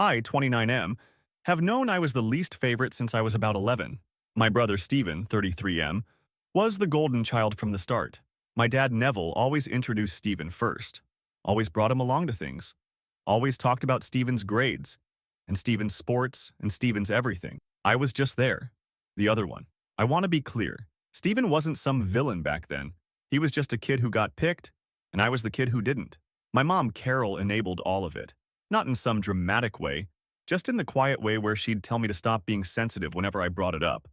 I, 29M, have known I was the least favorite since I was about 11. My brother Stephen, 33M, was the golden child from the start. My dad Neville always introduced Stephen first, always brought him along to things, always talked about Stephen's grades, and Stephen's sports, and Stephen's everything. I was just there. The other one. I want to be clear. Stephen wasn't some villain back then. He was just a kid who got picked, and I was the kid who didn't. My mom, Carol, enabled all of it. Not in some dramatic way, just in the quiet way where she'd tell me to stop being sensitive whenever I brought it up.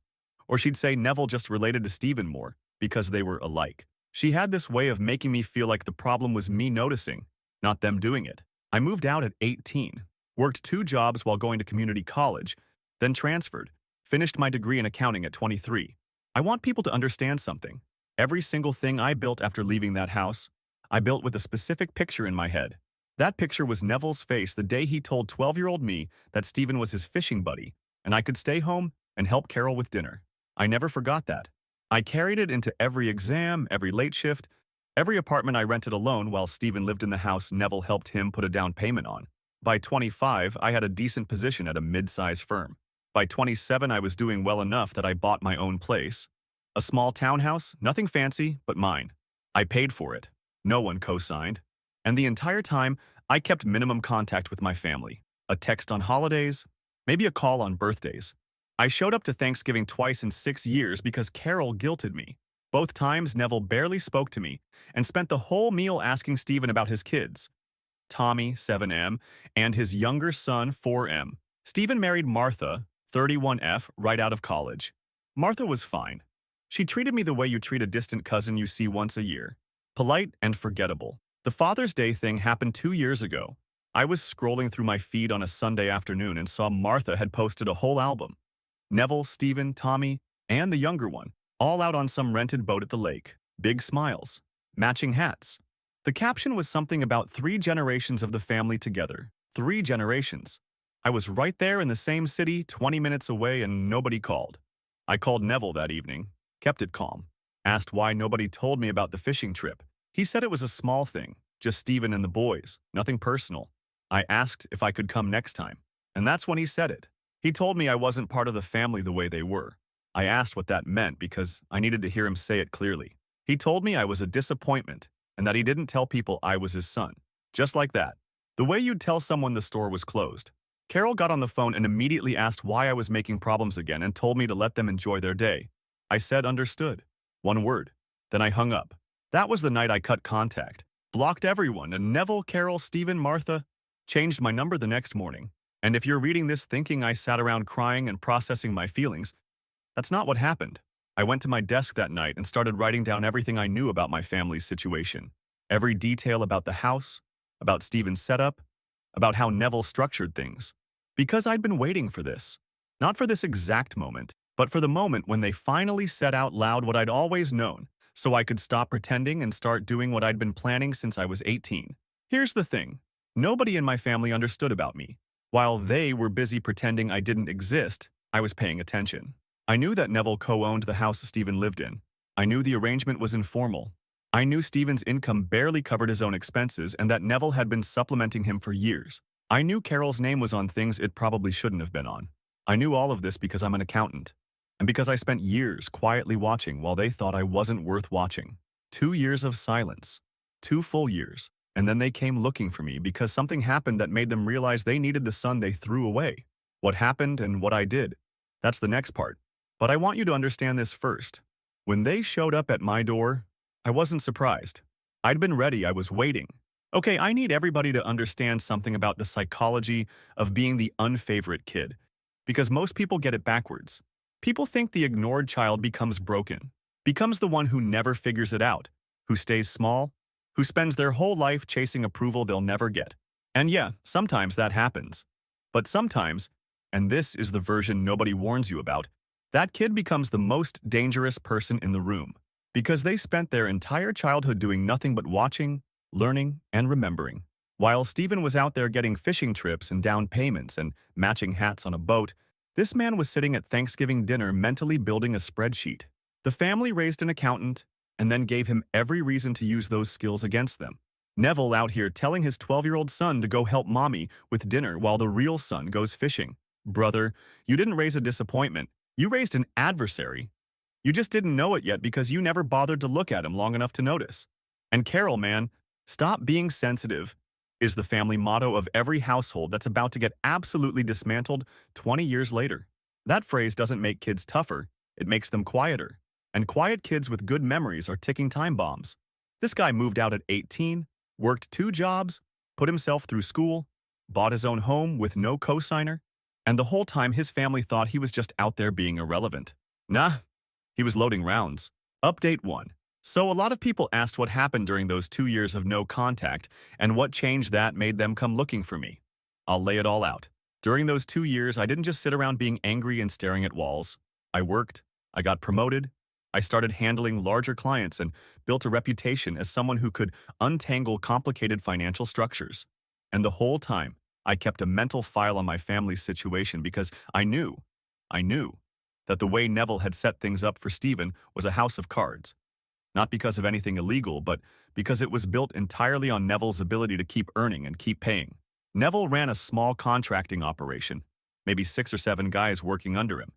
Or she'd say Neville just related to Stephen more, because they were alike. She had this way of making me feel like the problem was me noticing, not them doing it. I moved out at 18, worked 2 jobs while going to community college, then transferred, finished my degree in accounting at 23. I want people to understand something. Every single thing I built after leaving that house, I built with a specific picture in my head. That picture was Neville's face the day he told 12-year-old me that Stephen was his fishing buddy, and I could stay home and help Carol with dinner. I never forgot that. I carried it into every exam, every late shift, every apartment I rented alone while Stephen lived in the house Neville helped him put a down payment on. By 25, I had a decent position at a mid-size firm. By 27, I was doing well enough that I bought my own place. A small townhouse, nothing fancy, but mine. I paid for it. No one co-signed. And the entire time, I kept minimum contact with my family. A text on holidays, maybe a call on birthdays. I showed up to Thanksgiving twice in 6 years because Carol guilted me. Both times, Neville barely spoke to me and spent the whole meal asking Stephen about his kids, Tommy, 7M, and his younger son, 4M. Stephen married Martha, 31F, right out of college. Martha was fine. She treated me the way you treat a distant cousin you see once a year. Polite and forgettable. The Father's Day thing happened 2 years ago. I was scrolling through my feed on a Sunday afternoon and saw Martha had posted a whole album. Neville, Stephen, Tommy, and the younger one, all out on some rented boat at the lake. Big smiles. Matching hats. The caption was something about 3 generations of the family together. 3 generations. I was right there in the same city, 20 minutes away, and nobody called. I called Neville that evening, kept it calm, asked why nobody told me about the fishing trip. He said it was a small thing, just Stephen and the boys, nothing personal. I asked if I could come next time, and that's when he said it. He told me I wasn't part of the family the way they were. I asked what that meant because I needed to hear him say it clearly. He told me I was a disappointment and that he didn't tell people I was his son. Just like that. The way you'd tell someone the store was closed. Carol got on the phone and immediately asked why I was making problems again and told me to let them enjoy their day. I said understood. 1 word. Then I hung up. That was the night I cut contact. Blocked everyone, and Neville, Carol, Stephen, Martha. Changed my number the next morning. And if you're reading this thinking I sat around crying and processing my feelings, that's not what happened. I went to my desk that night and started writing down everything I knew about my family's situation. Every detail about the house, about Stephen's setup, about how Neville structured things. Because I'd been waiting for this. Not for this exact moment, but for the moment when they finally said out loud what I'd always known, so I could stop pretending and start doing what I'd been planning since I was 18. Here's the thing. Nobody in my family understood about me. While they were busy pretending I didn't exist, I was paying attention. I knew that Neville co-owned the house Stephen lived in. I knew the arrangement was informal. I knew Stephen's income barely covered his own expenses and that Neville had been supplementing him for years. I knew Carol's name was on things it probably shouldn't have been on. I knew all of this because I'm an accountant, and because I spent years quietly watching while they thought I wasn't worth watching. 2 years of silence. 2 full years. And then they came looking for me because something happened that made them realize they needed the son they threw away. What happened and what I did. That's the next part. But I want you to understand this first. When they showed up at my door, I wasn't surprised. I'd been ready, I was waiting. Okay, I need everybody to understand something about the psychology of being the unfavorite kid, because most people get it backwards. People think the ignored child becomes broken, becomes the one who never figures it out, who stays small, who spends their whole life chasing approval they'll never get. And yeah, sometimes that happens. But sometimes, and this is the version nobody warns you about, that kid becomes the most dangerous person in the room, because they spent their entire childhood doing nothing but watching, learning, and remembering. While Stephen was out there getting fishing trips and down payments and matching hats on a boat, this man was sitting at Thanksgiving dinner mentally building a spreadsheet. The family raised an accountant and then gave him every reason to use those skills against them. Neville out here telling his 12-year-old son to go help mommy with dinner while the real son goes fishing. Brother, you didn't raise a disappointment. You raised an adversary. You just didn't know it yet because you never bothered to look at him long enough to notice. And Carol, man, stop being sensitive is the family motto of every household that's about to get absolutely dismantled 20 years later. That phrase doesn't make kids tougher, it makes them quieter. And quiet kids with good memories are ticking time bombs. This guy moved out at 18, worked 2 jobs, put himself through school, bought his own home with no cosigner, and the whole time his family thought he was just out there being irrelevant. Nah, he was loading rounds. Update 1. So a lot of people asked what happened during those 2 years of no contact and what change that made them come looking for me. I'll lay it all out. During those 2 years, I didn't just sit around being angry and staring at walls. I worked, I got promoted, I started handling larger clients and built a reputation as someone who could untangle complicated financial structures. And the whole time, I kept a mental file on my family's situation because I knew that the way Neville had set things up for Stephen was a house of cards. Not because of anything illegal, but because it was built entirely on Neville's ability to keep earning and keep paying. Neville ran a small contracting operation, maybe 6 or 7 guys working under him.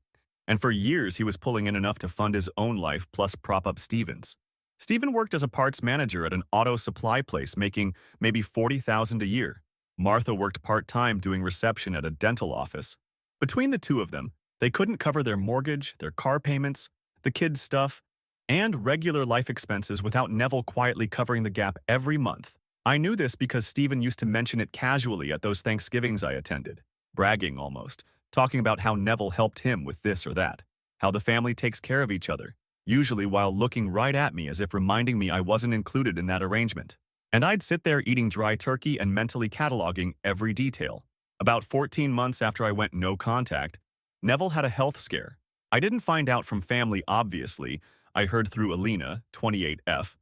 And for years, he was pulling in enough to fund his own life plus prop up Stephen's. Stephen worked as a parts manager at an auto supply place, making maybe $40,000 a year. Martha worked part-time doing reception at a dental office. Between the two of them, they couldn't cover their mortgage, their car payments, the kids' stuff, and regular life expenses without Neville quietly covering the gap every month. I knew this because Stephen used to mention it casually at those Thanksgivings I attended, bragging almost, talking about how Neville helped him with this or that, how the family takes care of each other, usually while looking right at me as if reminding me I wasn't included in that arrangement. And I'd sit there eating dry turkey and mentally cataloging every detail. About 14 months after I went no contact, Neville had a health scare. I didn't find out from family, obviously. I heard through Alina, 28F,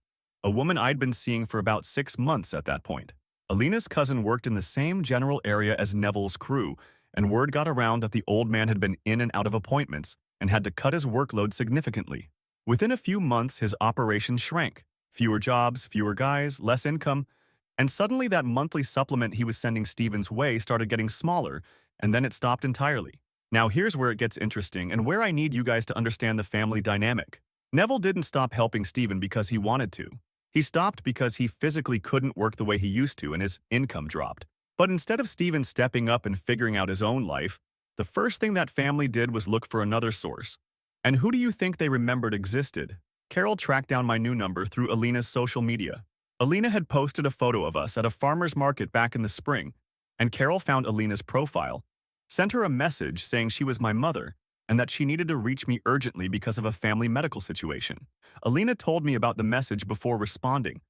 a woman I'd been seeing for about 6 months at that point. Alina's cousin worked in the same general area as Neville's crew, and word got around that the old man had been in and out of appointments and had to cut his workload significantly. Within a few months, his operation shrank. Fewer jobs, fewer guys, less income, and suddenly that monthly supplement he was sending Stephen's way started getting smaller, and then it stopped entirely. Now here's where it gets interesting and where I need you guys to understand the family dynamic. Neville didn't stop helping Stephen because he wanted to. He stopped because he physically couldn't work the way he used to and his income dropped. But instead of Stephen stepping up and figuring out his own life, the first thing that family did was look for another source. And who do you think they remembered existed? Carol tracked down my new number through Alina's social media. Alina had posted a photo of us at a farmer's market back in the spring, and Carol found Alina's profile, sent her a message saying she was my mother, and that she needed to reach me urgently because of a family medical situation. Alina told me about the message before responding,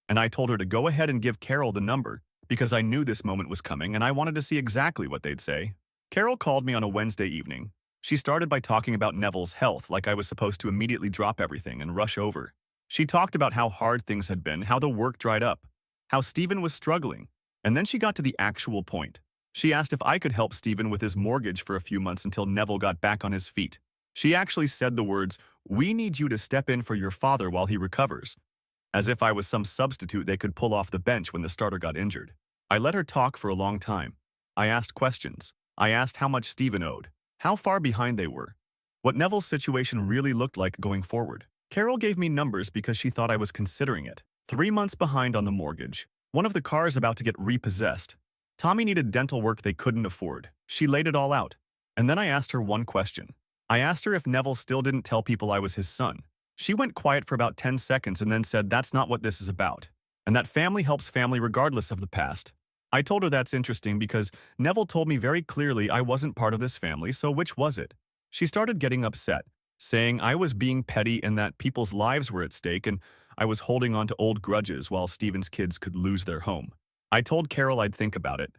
and I told her to go ahead and give Carol the number because I knew this moment was coming and I wanted to see exactly what they'd say. Carol called me on a Wednesday evening. She started by talking about Neville's health like I was supposed to immediately drop everything and rush over. She talked about how hard things had been, how the work dried up, how Stephen was struggling, and then she got to the actual point. She asked if I could help Stephen with his mortgage for a few months until Neville got back on his feet. She actually said the words, "We need you to step in for your father while he recovers," as if I was some substitute they could pull off the bench when the starter got injured. I let her talk for a long time. I asked questions. I asked how much Stephen owed, how far behind they were, what Neville's situation really looked like going forward. Carol gave me numbers because she thought I was considering it. 3 months behind on the mortgage. One of the cars about to get repossessed. Tommy needed dental work they couldn't afford. She laid it all out. And then I asked her one question. I asked her if Neville still didn't tell people I was his son. She went quiet for about 10 seconds and then said that's not what this is about, and that family helps family regardless of the past. I told her that's interesting because Neville told me very clearly I wasn't part of this family, so which was it? She started getting upset, saying I was being petty and that people's lives were at stake and I was holding on to old grudges while Stephen's kids could lose their home. I told Carol I'd think about it.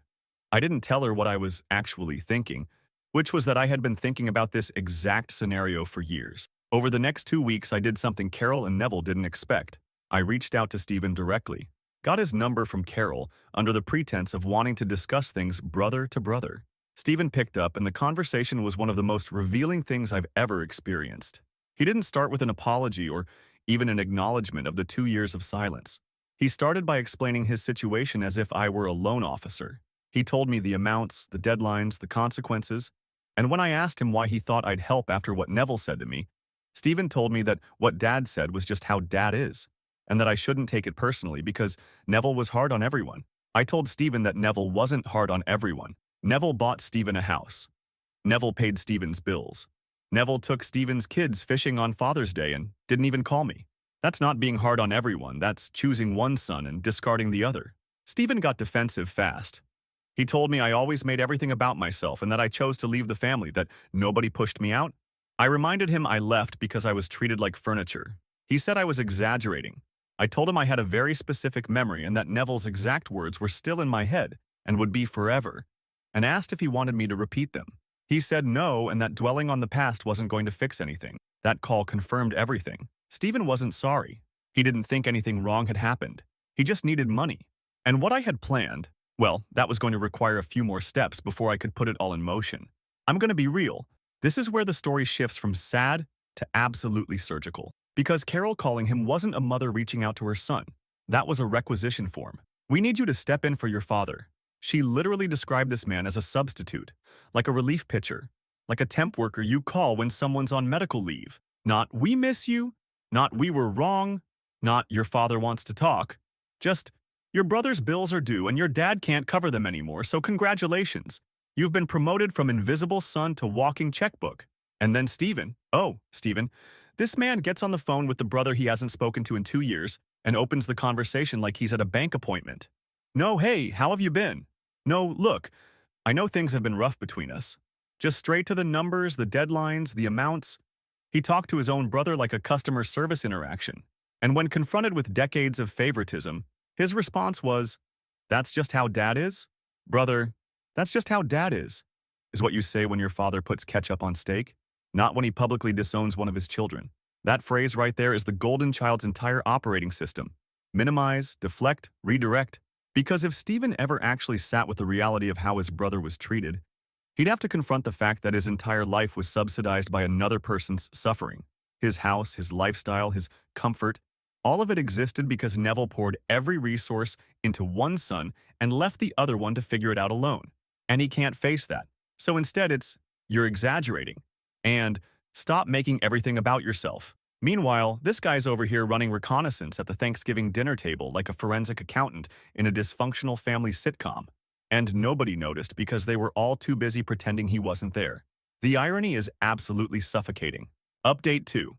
I didn't tell her what I was actually thinking, which was that I had been thinking about this exact scenario for years. Over the next 2 weeks, I did something Carol and Neville didn't expect. I reached out to Stephen directly, got his number from Carol under the pretense of wanting to discuss things brother to brother. Stephen picked up, and the conversation was one of the most revealing things I've ever experienced. He didn't start with an apology or even an acknowledgement of the 2 years of silence. He started by explaining his situation as if I were a loan officer. He told me the amounts, the deadlines, the consequences, and when I asked him why he thought I'd help after what Neville said to me, Stephen told me that what Dad said was just how Dad is, and that I shouldn't take it personally because Neville was hard on everyone. I told Stephen that Neville wasn't hard on everyone. Neville bought Stephen a house. Neville paid Stephen's bills. Neville took Stephen's kids fishing on Father's Day and didn't even call me. That's not being hard on everyone, that's choosing one son and discarding the other. Stephen got defensive fast. He told me I always made everything about myself and that I chose to leave the family, that nobody pushed me out. I reminded him I left because I was treated like furniture. He said I was exaggerating. I told him I had a very specific memory and that Neville's exact words were still in my head and would be forever, and asked if he wanted me to repeat them. He said no and that dwelling on the past wasn't going to fix anything. That call confirmed everything. Stephen wasn't sorry. He didn't think anything wrong had happened. He just needed money. And what I had planned, well, that was going to require a few more steps before I could put it all in motion. I'm going to be real. This is where the story shifts from sad to absolutely surgical. Because Carol calling him wasn't a mother reaching out to her son. That was a requisition form. We need you to step in for your father. She literally described this man as a substitute, like a relief pitcher, like a temp worker you call when someone's on medical leave. Not "we miss you," not "we were wrong," not "your father wants to talk." Just "your brother's bills are due and your dad can't cover them anymore, so congratulations. You've been promoted from invisible son to walking checkbook." And then Stephen, this man gets on the phone with the brother he hasn't spoken to in 2 years and opens the conversation like he's at a bank appointment. "No, hey, how have you been? No, look, I know things have been rough between us." Just straight to the numbers, the deadlines, the amounts. He talked to his own brother like a customer service interaction. And when confronted with decades of favoritism, his response was, "That's just how Dad is? Brother, that's just how Dad is what you say when your father puts ketchup on steak, not when he publicly disowns one of his children." That phrase right there is the golden child's entire operating system. Minimize, deflect, redirect. Because if Stephen ever actually sat with the reality of how his brother was treated, he'd have to confront the fact that his entire life was subsidized by another person's suffering. His house, his lifestyle, his comfort, all of it existed because Neville poured every resource into one son and left the other one to figure it out alone. And he can't face that. So instead it's, "You're exaggerating," and "Stop making everything about yourself." Meanwhile, this guy's over here running reconnaissance at the Thanksgiving dinner table like a forensic accountant in a dysfunctional family sitcom. And nobody noticed because they were all too busy pretending he wasn't there. The irony is absolutely suffocating. Update 2.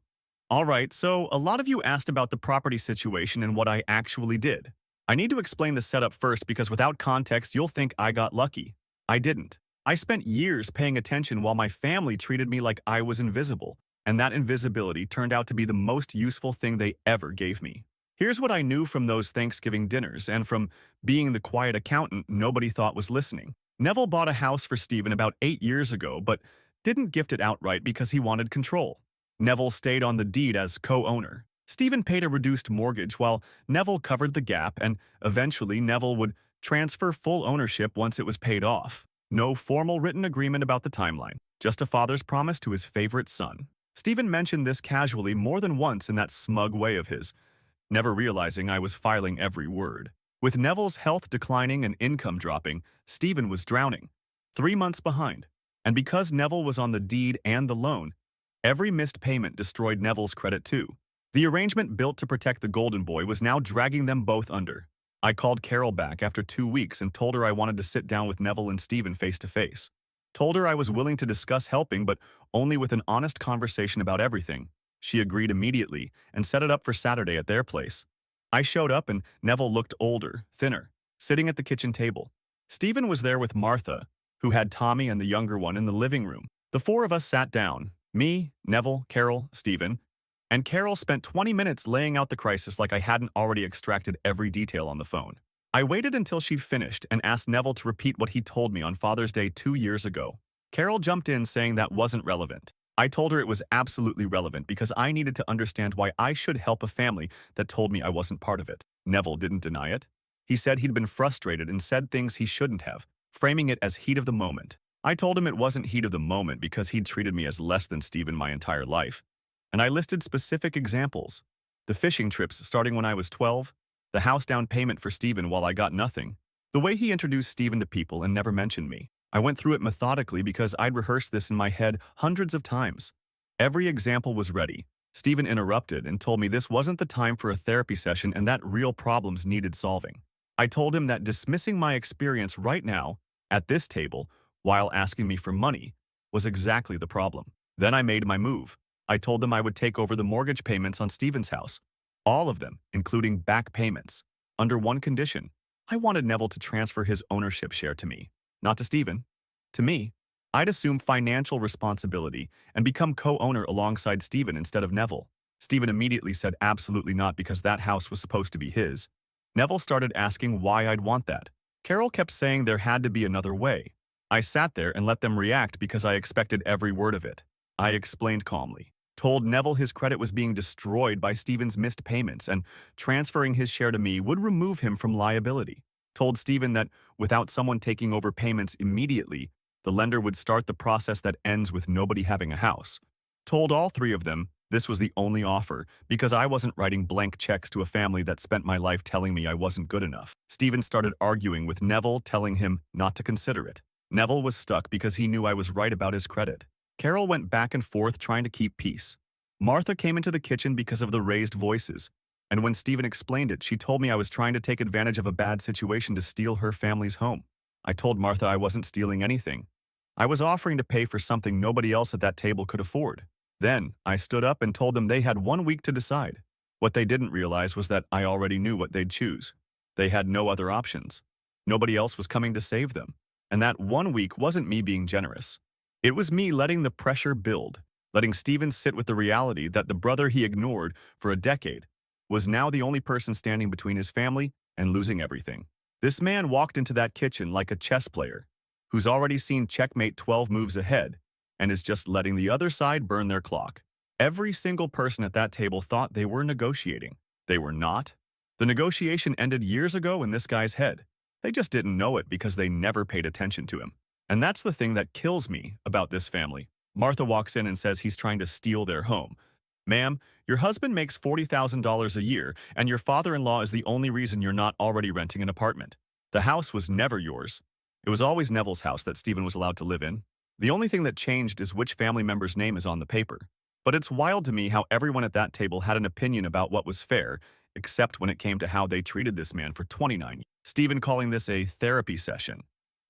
Alright, so a lot of you asked about the property situation and what I actually did. I need to explain the setup first because without context you'll think I got lucky. I didn't. I spent years paying attention while my family treated me like I was invisible, and that invisibility turned out to be the most useful thing they ever gave me. Here's what I knew from those Thanksgiving dinners and from being the quiet accountant nobody thought was listening. Neville bought a house for Stephen about 8 years ago, but didn't gift it outright because he wanted control. Neville stayed on the deed as co-owner. Stephen paid a reduced mortgage while Neville covered the gap, and eventually Neville would transfer full ownership once it was paid off. No formal written agreement about the timeline, just a father's promise to his favorite son. Stephen mentioned this casually more than once in that smug way of his, never realizing I was filing every word. With Neville's health declining and income dropping, Stephen was drowning, 3 months behind. And because Neville was on the deed and the loan, every missed payment destroyed Neville's credit too. The arrangement built to protect the golden boy was now dragging them both under. I called Carol back after 2 weeks and told her I wanted to sit down with Neville and Stephen face to face. Told her I was willing to discuss helping, but only with an honest conversation about everything. She agreed immediately and set it up for Saturday at their place. I showed up and Neville looked older, thinner, sitting at the kitchen table. Stephen was there with Martha, who had Tommy and the younger one in the living room. The 4 of us sat down, me, Neville, Carol, Stephen, and Carol spent 20 minutes laying out the crisis like I hadn't already extracted every detail on the phone. I waited until she'd finished and asked Neville to repeat what he told me on Father's Day 2 years ago. Carol jumped in saying that wasn't relevant. I told her it was absolutely relevant because I needed to understand why I should help a family that told me I wasn't part of it. Neville didn't deny it. He said he'd been frustrated and said things he shouldn't have, framing it as heat of the moment. I told him it wasn't heat of the moment because he'd treated me as less than Stephen my entire life. And I listed specific examples. The fishing trips starting when I was 12, The house down payment for Stephen while I got nothing. The way he introduced Stephen to people and never mentioned me. I went through it methodically because I'd rehearsed this in my head hundreds of times. Every example was ready. Stephen interrupted and told me this wasn't the time for a therapy session and that real problems needed solving. I told him that dismissing my experience right now, at this table, while asking me for money, was exactly the problem. Then I made my move. I told them I would take over the mortgage payments on Stephen's house. All of them, including back payments, under one condition. I wanted Neville to transfer his ownership share to me, not to Stephen, to me. I'd assume financial responsibility and become co-owner alongside Stephen instead of Neville. Stephen immediately said absolutely not because that house was supposed to be his. Neville started asking why I'd want that. Carol kept saying there had to be another way. I sat there and let them react because I expected every word of it. I explained calmly, told Neville his credit was being destroyed by Stephen's missed payments and transferring his share to me would remove him from liability. Told Stephen that without someone taking over payments immediately, the lender would start the process that ends with nobody having a house. Told all three of them this was the only offer because I wasn't writing blank checks to a family that spent my life telling me I wasn't good enough. Stephen started arguing with Neville, telling him not to consider it. Neville was stuck because he knew I was right about his credit. Carol went back and forth trying to keep peace. Martha came into the kitchen because of the raised voices, and when Stephen explained it, she told me I was trying to take advantage of a bad situation to steal her family's home. I told Martha I wasn't stealing anything. I was offering to pay for something nobody else at that table could afford. Then, I stood up and told them they had 1 week to decide. What they didn't realize was that I already knew what they'd choose. They had no other options. Nobody else was coming to save them. And that 1 week wasn't me being generous. It was me letting the pressure build, letting Stephen sit with the reality that the brother he ignored for a decade was now the only person standing between his family and losing everything. This man walked into that kitchen like a chess player, who's already seen checkmate 12 moves ahead and is just letting the other side burn their clock. Every single person at that table thought they were negotiating. They were not. The negotiation ended years ago in this guy's head. They just didn't know it because they never paid attention to him. And that's the thing that kills me about this family. Martha walks in and says he's trying to steal their home. Ma'am, your husband makes $40,000 a year, and your father-in-law is the only reason you're not already renting an apartment. The house was never yours. It was always Neville's house that Stephen was allowed to live in. The only thing that changed is which family member's name is on the paper. But it's wild to me how everyone at that table had an opinion about what was fair, except when it came to how they treated this man for 29 years. Stephen calling this a therapy session,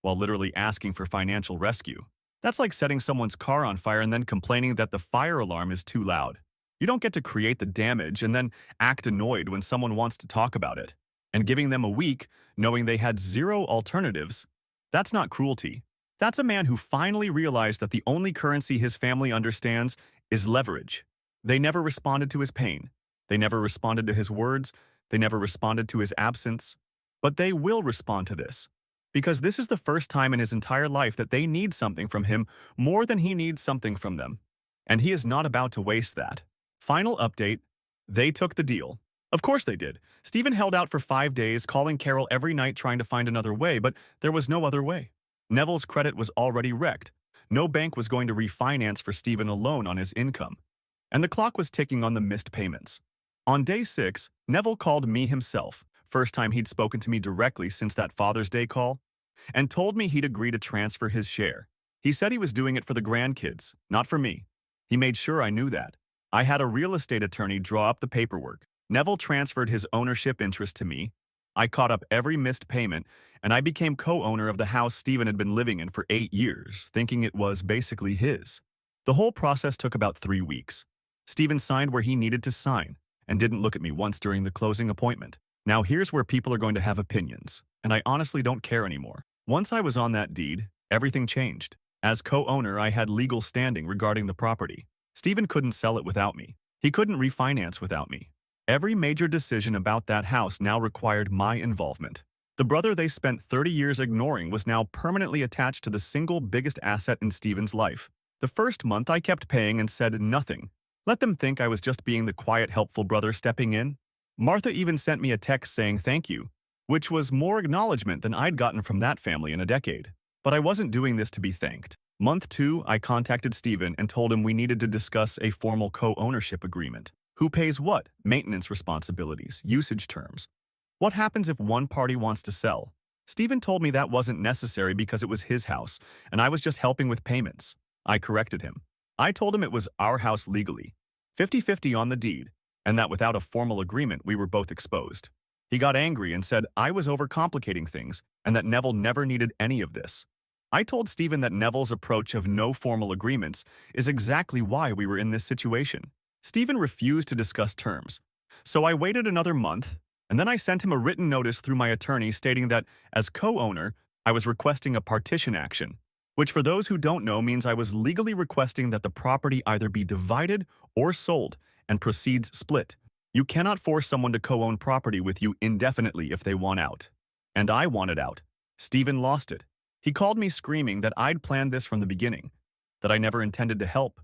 while literally asking for financial rescue. That's like setting someone's car on fire and then complaining that the fire alarm is too loud. You don't get to create the damage and then act annoyed when someone wants to talk about it. And giving them a week, knowing they had zero alternatives, that's not cruelty. That's a man who finally realized that the only currency his family understands is leverage. They never responded to his pain. They never responded to his words. They never responded to his absence. But they will respond to this, because this is the first time in his entire life that they need something from him more than he needs something from them. And he is not about to waste that. Final update, they took the deal. Of course they did. Stephen held out for 5 days, calling Carol every night trying to find another way, but there was no other way. Neville's credit was already wrecked. No bank was going to refinance for Stephen alone on his income. And the clock was ticking on the missed payments. On day 6, Neville called me himself, first time he'd spoken to me directly since that Father's Day call, and told me he'd agree to transfer his share. He said he was doing it for the grandkids, not for me. He made sure I knew that. I had a real estate attorney draw up the paperwork. Neville transferred his ownership interest to me. I caught up every missed payment, and I became co-owner of the house Stephen had been living in for 8 years, thinking it was basically his. The whole process took about 3 weeks. Stephen signed where he needed to sign, and didn't look at me once during the closing appointment. Now here's where people are going to have opinions, and I honestly don't care anymore. Once I was on that deed, everything changed. As co-owner, I had legal standing regarding the property. Stephen couldn't sell it without me. He couldn't refinance without me. Every major decision about that house now required my involvement. The brother they spent 30 years ignoring was now permanently attached to the single biggest asset in Stephen's life. The first month I kept paying and said nothing. Let them think I was just being the quiet, helpful brother stepping in. Martha even sent me a text saying thank you, which was more acknowledgement than I'd gotten from that family in a decade. But I wasn't doing this to be thanked. Month 2, I contacted Stephen and told him we needed to discuss a formal co-ownership agreement. Who pays what? Maintenance responsibilities, usage terms. What happens if one party wants to sell? Stephen told me that wasn't necessary because it was his house, and I was just helping with payments. I corrected him. I told him it was our house legally, 50-50 on the deed, and that without a formal agreement we were both exposed. He got angry and said I was overcomplicating things and that Neville never needed any of this. I told Stephen that Neville's approach of no formal agreements is exactly why we were in this situation. Stephen refused to discuss terms, so I waited another month, and then I sent him a written notice through my attorney stating that, as co-owner, I was requesting a partition action, which for those who don't know means I was legally requesting that the property either be divided or sold and proceeds split. You cannot force someone to co-own property with you indefinitely if they want out. And I wanted out. Stephen lost it. He called me screaming that I'd planned this from the beginning, that I never intended to help,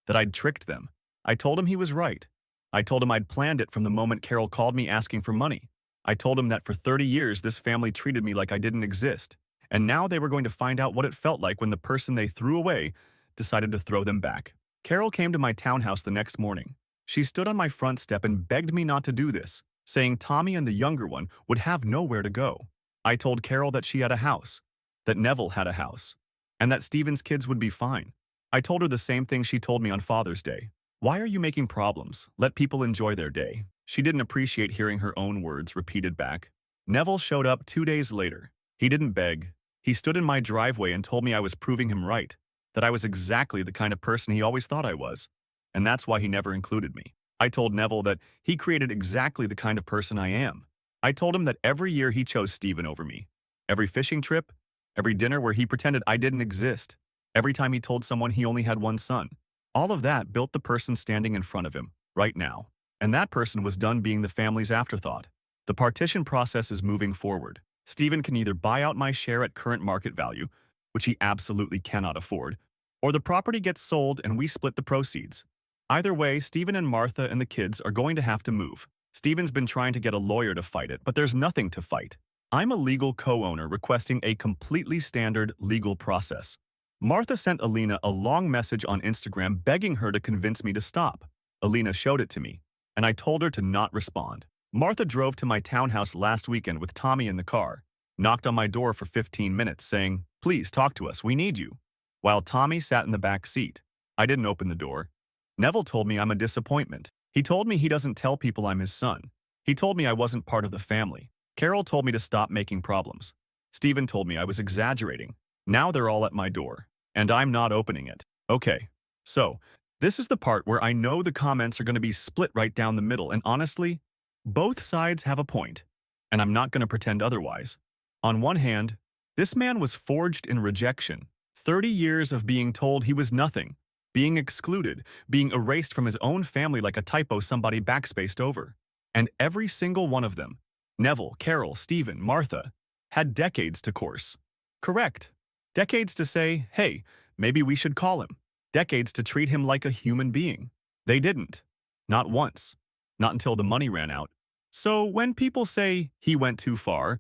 that I'd tricked them. I told him he was right. I told him I'd planned it from the moment Carol called me asking for money. I told him that for 30 years this family treated me like I didn't exist, and now they were going to find out what it felt like when the person they threw away decided to throw them back. Carol came to my townhouse the next morning. She stood on my front step and begged me not to do this, saying Tommy and the younger one would have nowhere to go. I told Carol that she had a house, that Neville had a house, and that Stephen's kids would be fine. I told her the same thing she told me on Father's Day. Why are you making problems? Let people enjoy their day. She didn't appreciate hearing her own words repeated back. Neville showed up 2 days later. He didn't beg. He stood in my driveway and told me I was proving him right, that I was exactly the kind of person he always thought I was, and that's why he never included me. I told Neville that he created exactly the kind of person I am. I told him that every year he chose Stephen over me. Every fishing trip, every dinner where he pretended I didn't exist, every time he told someone he only had one son. All of that built the person standing in front of him, right now. And that person was done being the family's afterthought. The partition process is moving forward. Stephen can either buy out my share at current market value, which he absolutely cannot afford, or the property gets sold and we split the proceeds. Either way, Stephen and Martha and the kids are going to have to move. Stephen's been trying to get a lawyer to fight it, but there's nothing to fight. I'm a legal co-owner requesting a completely standard legal process. Martha sent Alina a long message on Instagram begging her to convince me to stop. Alina showed it to me, and I told her to not respond. Martha drove to my townhouse last weekend with Tommy in the car, knocked on my door for 15 minutes saying, "Please talk to us, we need you," while Tommy sat in the back seat. I didn't open the door. Neville told me I'm a disappointment. He told me he doesn't tell people I'm his son. He told me I wasn't part of the family. Carol told me to stop making problems. Stephen told me I was exaggerating. Now they're all at my door, and I'm not opening it. Okay, so this is the part where I know the comments are going to be split right down the middle, and honestly, both sides have a point, and I'm not going to pretend otherwise. On one hand, this man was forged in rejection. 30 years of being told he was nothing, being excluded, being erased from his own family like a typo somebody backspaced over. And every single one of them, Neville, Carol, Stephen, Martha, had decades to course. Correct. Decades to say, hey, maybe we should call him. Decades to treat him like a human being. They didn't. Not once. Not until the money ran out. So when people say he went too far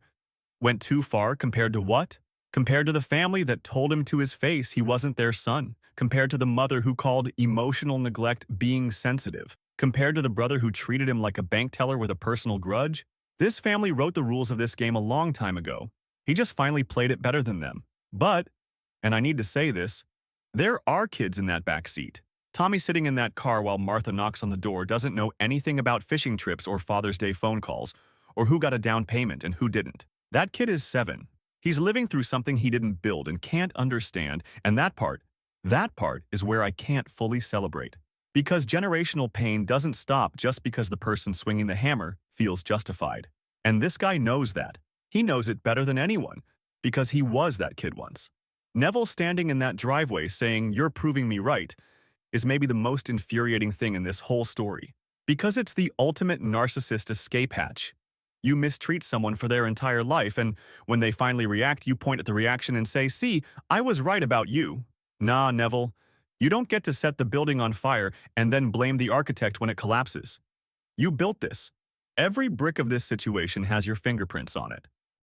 compared to what? Compared to the family that told him to his face he wasn't their son. Compared to the mother who called emotional neglect being sensitive. Compared to the brother who treated him like a bank teller with a personal grudge. This family wrote the rules of this game a long time ago. He just finally played it better than them. But, and I need to say this, there are kids in that back seat. Tommy sitting in that car while Martha knocks on the door doesn't know anything about fishing trips or Father's Day phone calls, or who got a down payment and who didn't. That kid is 7. He's living through something he didn't build and can't understand, and that part is where I can't fully celebrate. Because generational pain doesn't stop just because the person swinging the hammer feels justified. And this guy knows that. He knows it better than anyone, because he was that kid once. Neville standing in that driveway saying, "You're proving me right," is maybe the most infuriating thing in this whole story. Because it's the ultimate narcissist escape hatch. You mistreat someone for their entire life, and when they finally react, you point at the reaction and say, "See, I was right about you." Nah, Neville. You don't get to set the building on fire and then blame the architect when it collapses. You built this. Every brick of this situation has your fingerprints on it.